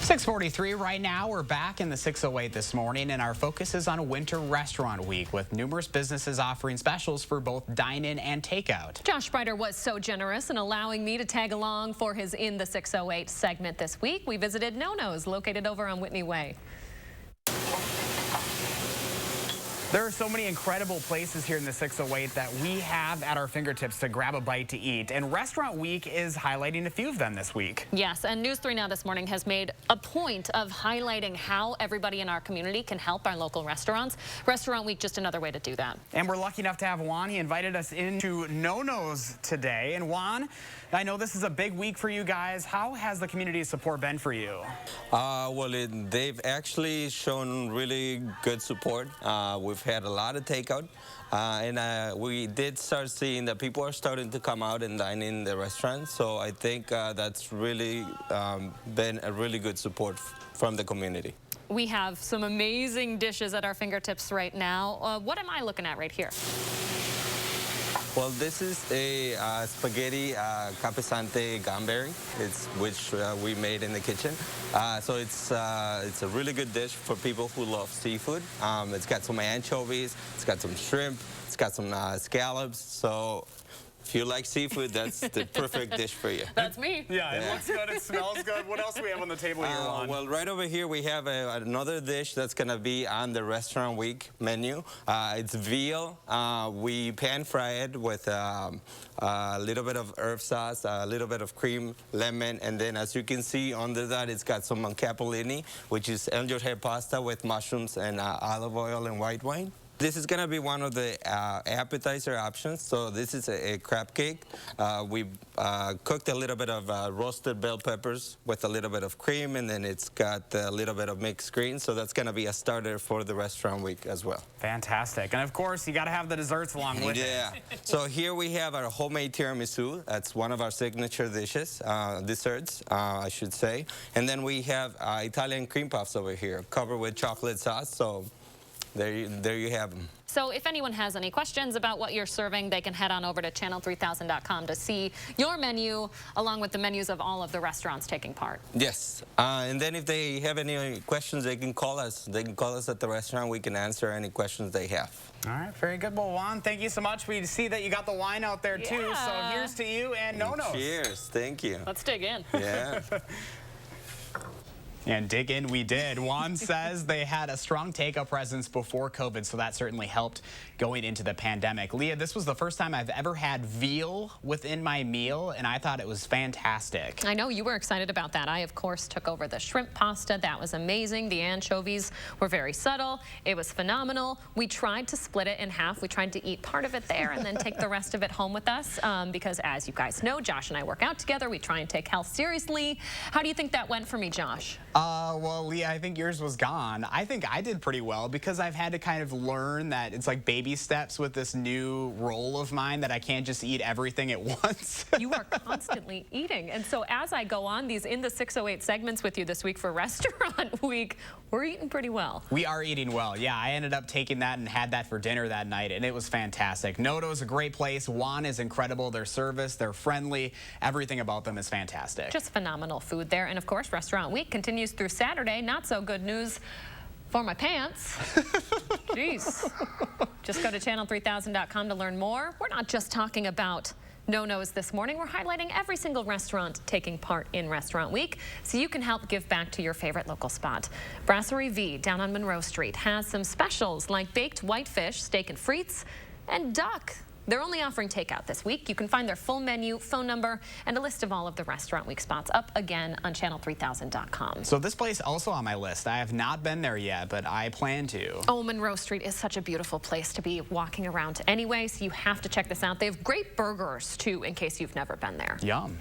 6:43 right now. We're back in the 608 this morning, and our focus is on Winter Restaurant Week with numerous businesses offering specials for both dine-in and takeout. Josh Spreiter was so generous in allowing me to tag along for his In the 608 segment this week. We visited Nonno's, located over on Whitney Way. There are so many incredible places here in the 608 that we have at our fingertips to grab a bite to eat, and Restaurant Week is highlighting a few of them this week. Yes, and News 3 Now this morning has made a point of highlighting how everybody in our community can help our local restaurants. Restaurant Week, just another way to do that. And we're lucky enough to have Juan. He invited us into Nonno's today. And Juan, I know this is a big week for you guys. How has the community support been for you? They've actually shown really good support. We've had a lot of takeout, and we did start seeing that people are starting to come out and dine in the restaurant. So I think that's really been a really good support from the community. We have some amazing dishes at our fingertips right now. What am I looking at right here? Well, this is a spaghetti capesante gamberi, which we made in the kitchen. So it's a really good dish for people who love seafood. It's got some anchovies, it's got some shrimp, it's got some scallops. So if you like seafood, that's the perfect dish for you. That's me. Yeah, it looks good, it smells good. What else do we have on the table here, Juan? Well, right over here we have another dish that's going to be on the Restaurant Week menu. It's veal. We pan fry it with a little bit of herb sauce, a little bit of cream, lemon, and then as you can see under that, it's got some capellini, which is angel hair pasta with mushrooms and olive oil and white wine. This is going to be one of the appetizer options. So this is a crab cake. We cooked a little bit of roasted bell peppers with a little bit of cream, and then it's got a little bit of mixed greens. So that's going to be a starter for the Restaurant Week as well. Fantastic. And of course, you got to have the desserts along with it. Yeah. So here we have our homemade tiramisu. That's one of our signature dishes, desserts, I should say. And then we have Italian cream puffs over here, covered with chocolate sauce. So there you have them. So if anyone has any questions about what you're serving, they can head on over to channel3000.com to see your menu, along with the menus of all of the restaurants taking part. Yes. And then if they have any questions, they can call us. They can call us at the restaurant. We can answer any questions they have. All right, very good. Well, Juan, thank you so much. We see that you got the wine out there, too. So here's to you and Nonno's. Cheers. Thank you. Let's dig in. Yeah. And dig in we did. Juan says they had a strong takeout presence before COVID, so that certainly helped going into the pandemic. Leah, this was the first time I've ever had veal within my meal, and I thought it was fantastic. I know you were excited about that. I, of course, took over the shrimp pasta. That was amazing. The anchovies were very subtle. It was phenomenal. We tried to split it in half. We tried to eat part of it there and then take the rest of it home with us because, as you guys know, Josh and I work out together. We try and take health seriously. How do you think that went for me, Josh? Well, Leah, I think yours was gone. I think I did pretty well because I've had to kind of learn that it's like baby steps with this new role of mine that I can't just eat everything at once. You are constantly eating. And so as I go on these In the 608 segments with you this week for Restaurant Week, we're eating pretty well. We are eating well. Yeah, I ended up taking that and had that for dinner that night, and it was fantastic. Nonno is a great place. Juan is incredible. Their service, they're friendly. Everything about them is fantastic. Just phenomenal food there. And of course, Restaurant Week continues through Saturday. Not so good news for my pants. Jeez. Just go to channel3000.com to learn more. We're not just talking about Nonno's this morning. We're highlighting every single restaurant taking part in Restaurant Week so you can help give back to your favorite local spot. Brasserie V down on Monroe Street has some specials like baked whitefish, steak and frites, and duck. They're only offering takeout this week. You can find their full menu, phone number, and a list of all of the Restaurant Week spots up again on channel3000.com. So this place also on my list. I have not been there yet, but I plan to. Oh, Monroe Street is such a beautiful place to be walking around anyway, so you have to check this out. They have great burgers, too, in case you've never been there. Yum.